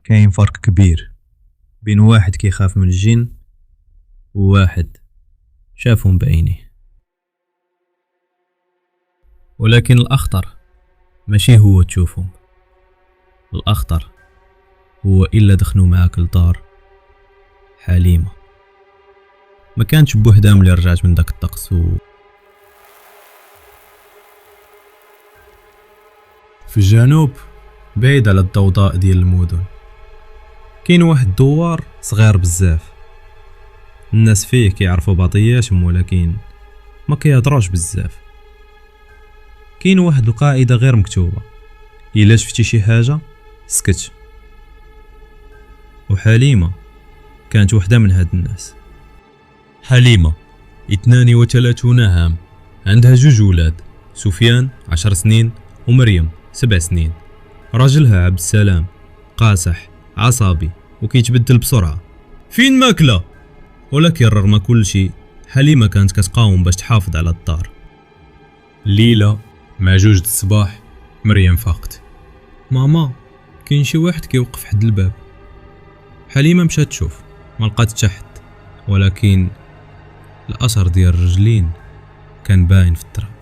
كاين فرق كبير بين واحد كيخاف من الجن وواحد شافهم بعينيه. ولكن الأخطر ماشي هو تشوفهم، الأخطر هو إلا دخلوا معاك لدار حليمة. ما كانتش بوحدها ملي رجعت من داك الطقس في الجنوب بعيد على الضوضاء ديال المدن كاين واحد الدوار صغير بزاف. الناس فيه كيعرفوا بعضياتهم ولكن ما كيهضروش بزاف. كاين واحد القاعده غير مكتوبه: الا شفتي شي حاجه سكت. وحليمه كانت وحده من هاد الناس. حليمه 32 عام، عندها 2 ولاد، سفيان 10 سنين ومريم 7 سنين. راجلها عبد السلام قاصح عصبي وكيتبدل بسرعه. فين ماكله؟ ولكن رغم كل شيء حليمه كانت كتقاوم باش تحافظ على الدار. الليله مع 2 الصباح مريم فاقت. ماما كاين شي واحد كيوقف حد الباب. حليمه مشات تشوف، ما لقات حتى حد، ولكن الاثر ديال الرجلين كان باين في التراب.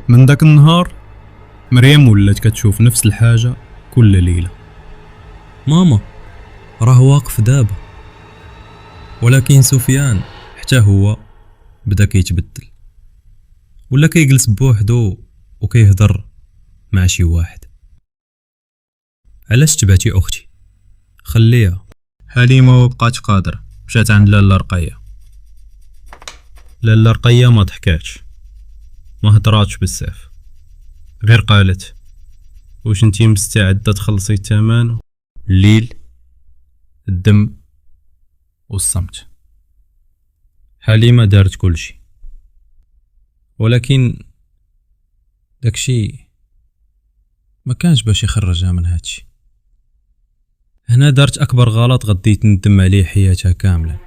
من داك النهار مريم ولات كتشوف نفس الحاجه كل ليله. ماما راه واقف دابا. ولكن سفيان حتى هو بدا كيتبدل، ولا كيجلس بوحدو وكيهضر مع شي واحد. علاش تبعتي اختي؟ خليها. حليمه بقات قادره، مشات عند لاله رقيه. لاله رقيه ما ضحكاتش، ما هضراتش بزاف، غير قالت: واش انتي مستعده تخلصي الثمن؟ الليل، الدم والصمت. حليمه دارت كل شيء، ولكن داكشي ما كانش باش يخرجها من هادشي. هنا دارت اكبر غلط غادي تندم عليه حياتها كامله.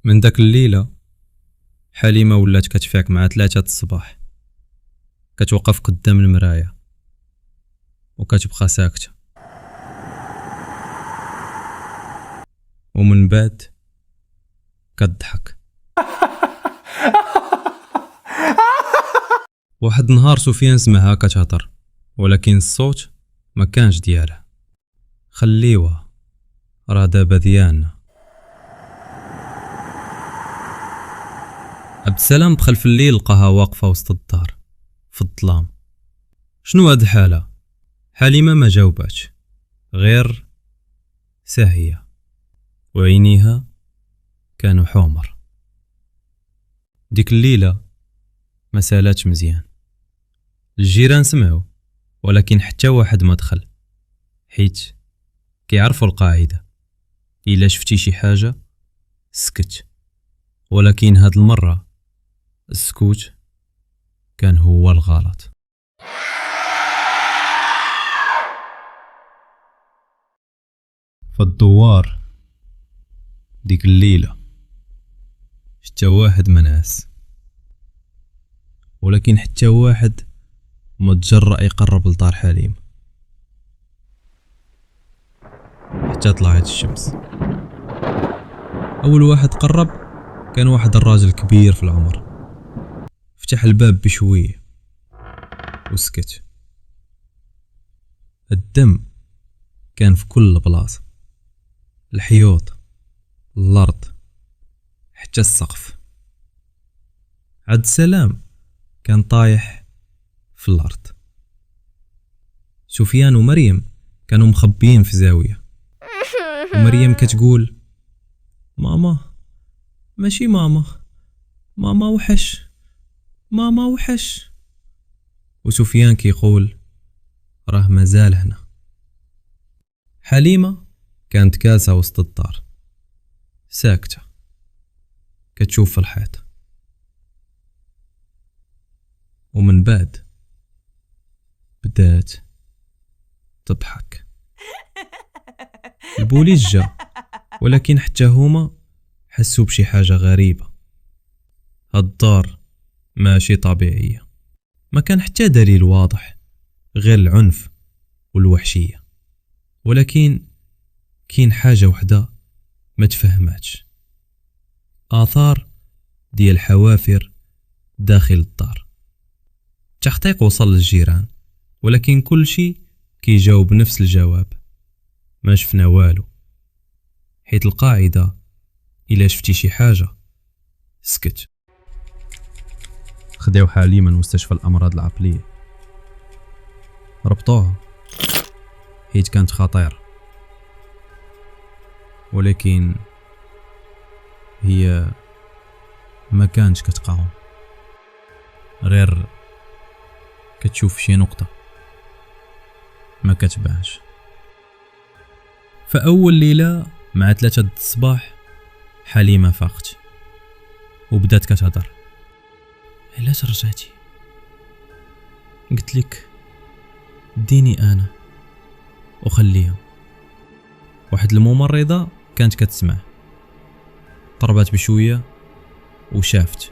من داك الليله حليمه ولات كتفيق مع 3 الصباح، كتوقف قدام المرايه وكتبقى ساكته، ومن بعد كتضحك. واحد النهار سفيان سمعها كتهضر، ولكن الصوت ما كانش ديالها. خليوها، راه دابا ديالنا. عبد السلام دخل في الليل لقاها واقفه وسط الدار في الظلام. شنو هاد الحاله؟ حليمه ما جاوباتش، غير ساهيه وعينيها كانوا حمر. ديك الليله ما سالاتش مزيان. الجيران سمعوا، ولكن حتى واحد ما دخل، حيت كيعرفوا القاعده: الا شفتي شي حاجه سكت. ولكن هاد المره السكوت كان هو الغلط. فالدوار ديك الليله شتا واحد منعس، ولكن حتى واحد ما تجرأ يقرب لدار حليم حتى طلعت الشمس. اول واحد قرب كان واحد الراجل كبير في العمر. فتح الباب بشويه وسكت. الدم كان في كل بلاصه، الحيوط، الارض، حتى السقف. عبد السلام كان طايح في الارض. سفيان ومريم كانوا مخبيين في زاويه، ومريم كتقول: ماما ماشي ماما، ماما وحش، ماما وحش. وسفيان كيقول: راه مازال هنا. حليمه كانت كاسه وسط الدار ساكته كتشوف في الحيط. ومن بعد بدات تضحك. البوليس جا، ولكن حتى هما حسوا بشي حاجه غريبه. هاد الدار ماشي طبيعية. ما كان حتى دليل واضح غير العنف والوحشية، ولكن كاين حاجة وحدة ما تفهماتش. آثار ديال حوافر داخل الدار. التحقيق وصل للجيران، ولكن كل شيء كيجاوب نفس الجواب: ما شفنا والو. حيت القاعدة إلا شفتي شي حاجة سكت. خداو حليمة من مستشفى الأمراض العقلية، ربطوها حيت كانت خطيرة، ولكن هي ما كانتش كتقاوم، غير كتشوف شي نقطة ما كتبانش. فأول ليلة مع 3 د الصباح حليمة فاقت وبدات كتهضر: علاش رجعتي؟ قلت لك ديني انا وخليها. واحد الممرضة كانت كتسمع، قربت بشوية وشافت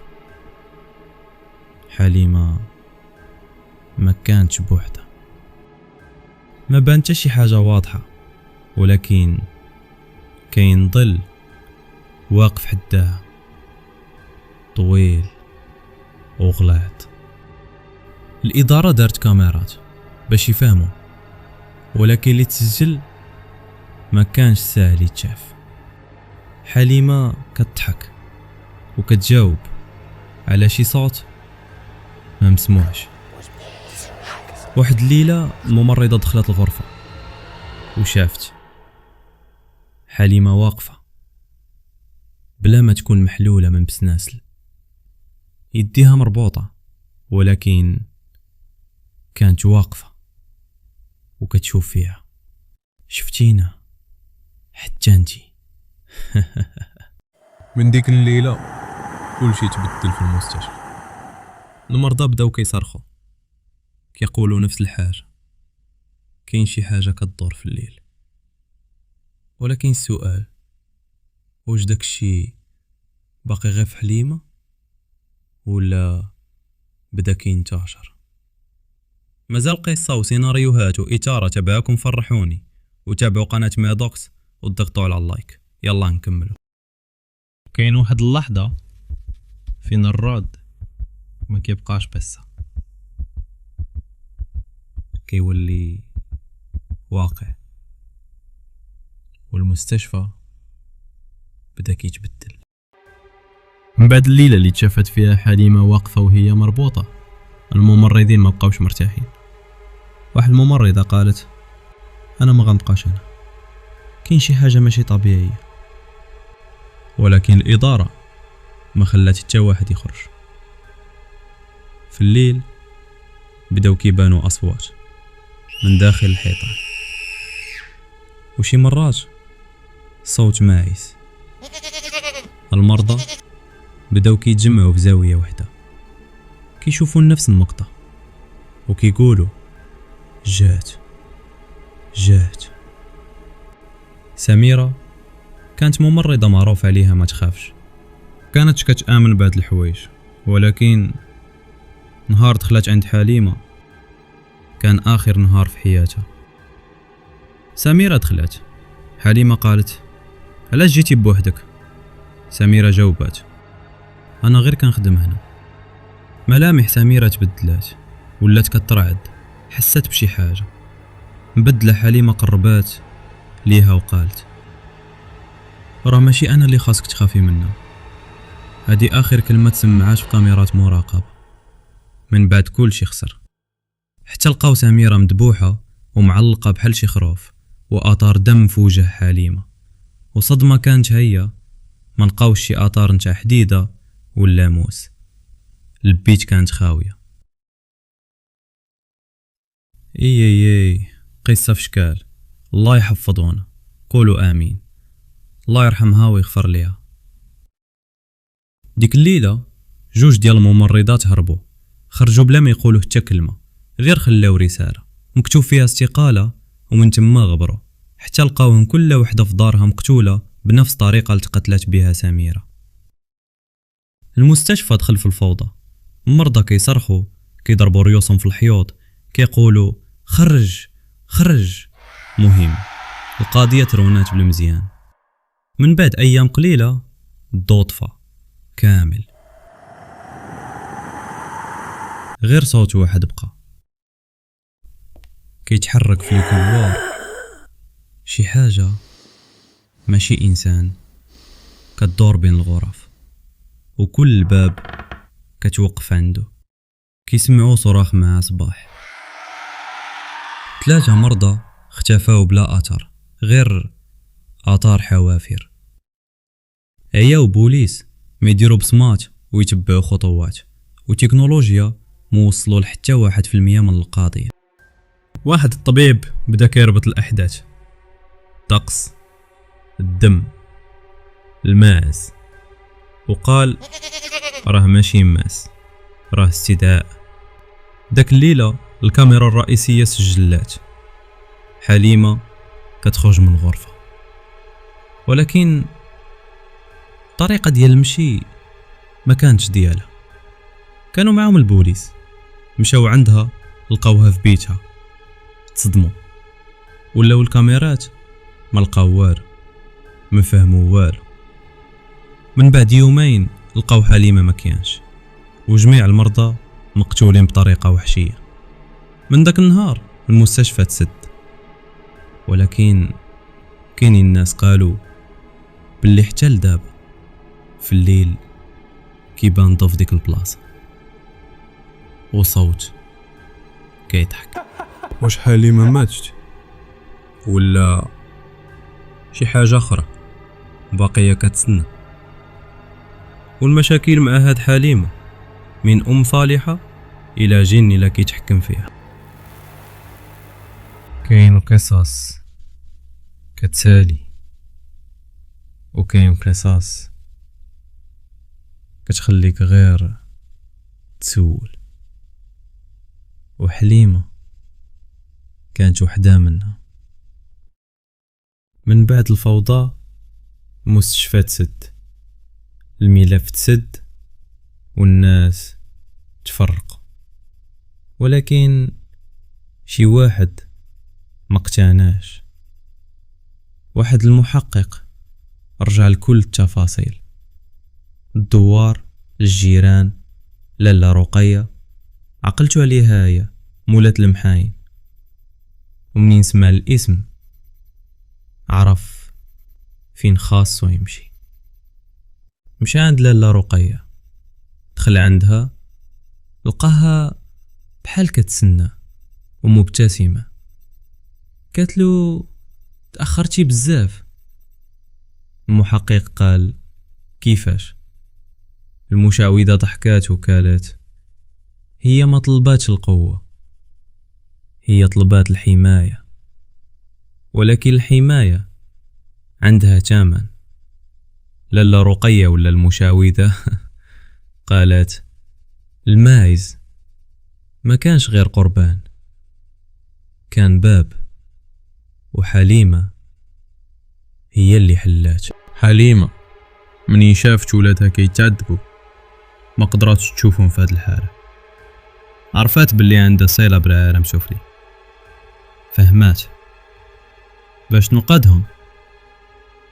حليمة ما كانتش بوحدها. ما بانت شي حاجة واضحة، ولكن كاين ظل واقف حداها، طويل وغلاط. الإدارة دارت كاميرات باش يفهموا، ولكن اللي تسجل ما كانش ساهل يتشاف. حليمة كتضحك وكتجاوب على شي صوت ما مسموعش. واحد الليلة الممرضة دخلت الغرفة وشافت حليمة واقفة بلا ما تكون محلولة من بسناسل، يديها مربوطة، ولكن كانت واقفة وكتشوف فيها. شفتينا حتى انتي. من ديك الليلة كل شي تبدل في المستشفى. المرضى بداو كيصرخوا، كيقولوا نفس الحاجة: كاين شي حاجة كتدور في الليل. ولكن السؤال: واش داك الشي باقي غير في حليمة ولا بدا كينتشر؟ مازال قصة وسيناريوهات وإثارة تبعكم. فرحوني وتابعوا قناة ميدوكس وضغطوا على اللايك. يلا نكملوا. كاين واحد اللحظة فين الرعد ما كيبقاش قصة، كيولي واقع، والمستشفى بدا كيتبدل. من بعد الليلة اللي تشافت فيها حليمة واقفة وهي مربوطة، الممرضين ما بقاوش مرتاحين. واحد الممرضة قالت: أنا ما غنبقاش هنا، كاين شي حاجة ماشي طبيعية. ولكن الإدارة ما خلات حتى واحد يخرج. في الليل بداو كيبانوا أصوات من داخل الحيطان، وشي مرات صوت ماعز. المرضى بداو كيتجمعوا في زاوية وحدة، كيشوفوا نفس المقطع وكيقولوا: جات. سميرة كانت ممرضة معروف عليها ما تخافش، كانت كتآمن بهاد الحوايج، ولكن نهار دخلت عند حليمة كان آخر نهار في حياتها. سميرة دخلت، حليمة قالت: علاش جيتي بوحدك؟ سميرة جاوبات: أنا غير كنخدم هنا. ملامح سميرة تبدلات، ولات كترعد، حست بشي حاجة. مبدلة حليمة قربات ليها وقالت: راه ماشي أنا اللي خاصك تخافي منها، هادي آخر كلمة تسمعات في كاميرات مراقبة. من بعد كل شي خسر، حتى لقاو سميرة مدبوحة ومعلقة بحال شي خروف، وآثار دم في وجه حليمة. وصدمة كانت هي، ما لقاوش شي آثار نتاع حديدة ولا موس. البيت كانت خاوية. اي قصة في شكال. الله يحفظونا، قولوا آمين. الله يرحمها ويغفر ليها. ديك الليلة 2 ديال الممرضات هربوا، خرجوا بلا ما يقولوا حتى كلمة، غير خلاو رسالة مكتوب فيها استقالة، ومن تما غبروا حتى لقاوهم كل وحدة في دارها مقتولة بنفس الطريقة اللي تقتلت بها سميرة. المستشفى دخل في الفوضى، المرضى كيصرخوا، كيضربوا ريوسهم في الحيوط، كيقولوا خرج خرج. مهم القضية ترونات بالمزيان. من بعد أيام قليلة الضو طفى كامل، غير صوت واحد بقى كيتحرك في الكوار، شي حاجة ماشي إنسان كتدور بين الغرف، وكل الباب كتوقف عنده. كيسمعوا صراخ مع صباح. 3 مرضى اختفاو بلا أثر، غير آثار حوافر. عياو بوليس ما يديروا بصمات ويتبعوا خطوات، وتكنولوجيا موصلوا لحتى 1% من القضية. واحد الطبيب بدا كيربط الأحداث، الطقس، الدم، الماس، وقال راه ماشي ماس، راه استدعاء. داك الليلة الكاميرا الرئيسية سجلات حليمة كتخرج من الغرفة، ولكن الطريقة ديال المشي ما كانتش ديالها. كانوا معهم البوليس، مشاو عندها لقاوها في بيتها، تصدموا، ولاو الكاميرات ما لقاو والو، ما فهموا والو. من بعد يومين لقاو حليمة ما كيانش، وجميع المرضى مقتولين بطريقة وحشية. من داك النهار المستشفى تسد، ولكن كاينين الناس قالوا باللي حتى لدابا في الليل كيبان ضو في ديك البلاصة وصوت كيضحك. واش حليمة ماتت ولا شي حاجة أخرى باقية كتسنى؟ والمشاكل مع هاد حليمة من أم صالحة إلى جن إلا كيتحكم فيها. كاين قصص كتسالي، وكاين قصص كتخليك غير تسول. وحليمة كانت وحدة منها. من بعد الفوضى المستشفى تسد، الملف تسد، والناس تفرقوا، ولكن شي واحد ما اقتناش. واحد المحقق رجع لكل التفاصيل، الدوار، الجيران، لالا رقية، عقلتو عليها هي مولات المحاين. ومنين سمع الاسم عرف فين خاصو يمشي. مشى عند لالا رقية، دخل عندها، لقاها بحال كتسنى ومبتسمة. قالتلو تأخرتي بزاف. المحقق قال كيفاش؟ المشعوذة ضحكات وقالت هي ما طلباتش القوة، هي طلبات الحماية، ولكن الحماية عندها ثمن. لالا رقية ولا المشعوذة قالت الماعز ما كانش غير قربان، كان باب، وحليمة هي اللي حلات. حليمة منين شافت ولادها كيتعذبوا ما قدراتش تشوفهم في هاد الحالة. عرفات باللي عندها صلة بالعالم سفلي، فهمات باش تنقذهم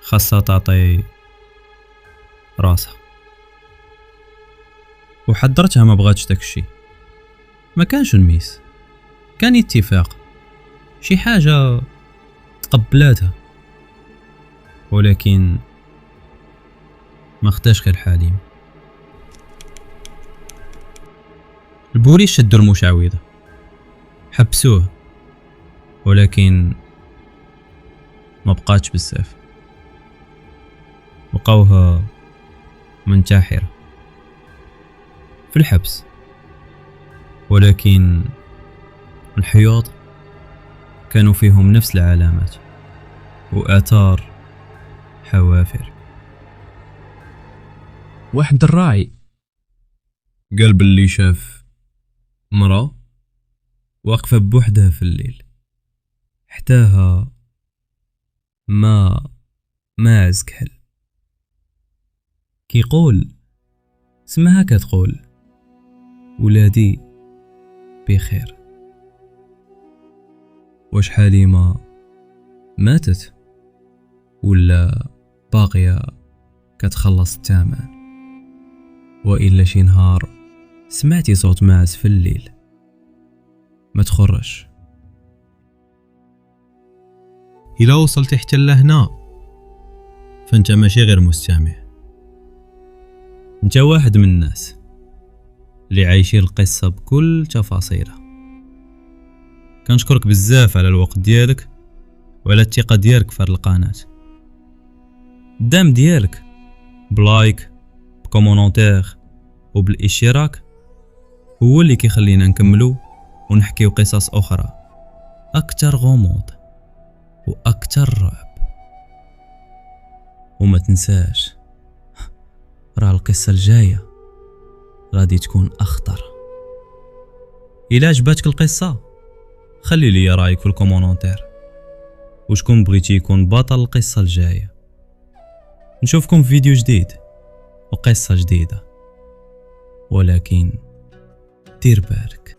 خاصها تعطي راسها. وحضرتها ما بغاتش داكشي، ما كانش الميس، كان اتفاق، شي حاجة تقبلاتها، ولكن ما اختاش غير حليم. البوليس شدوا المشعوذة حبسوه، ولكن ما بقاتش بزاف، لقاوها منتحرة في الحبس. ولكن الحيوط كانوا فيهم نفس العلامات وآثار حوافر. واحد الراعي قال باللي شاف مرأة واقفة بوحدها في الليل، حتاها ماعز كحل. كيقول سمعها كتقول ولادي بخير. واش حليمة ماتت ولا باقية كتخلص الثمن؟ وإلا شي نهار سمعتي صوت ماعز في الليل ما تخرج. إلا وصلتي حتى لهنا فانت ماشي غير مستمع، انت واحد من الناس اللي عايشين القصة بكل تفاصيلها. كنشكرك بزاف على الوقت ديالك وعلى الثقة ديالك في هاد القناة. الدعم ديالك بلايك بكومونتير وبالاشتراك هو اللي كيخلينا نكملو ونحكيو قصص أخرى أكتر غموض وأكتر رعب. وما تنساش راه القصة الجاية غادي تكون أخطر. إلا عجبتك القصة خلي لي رايك في الكومونتير، وشكون بغيتي يكون بطل القصة الجاية. نشوفكم في فيديو جديد وقصة جديدة، ولكن دير بالك.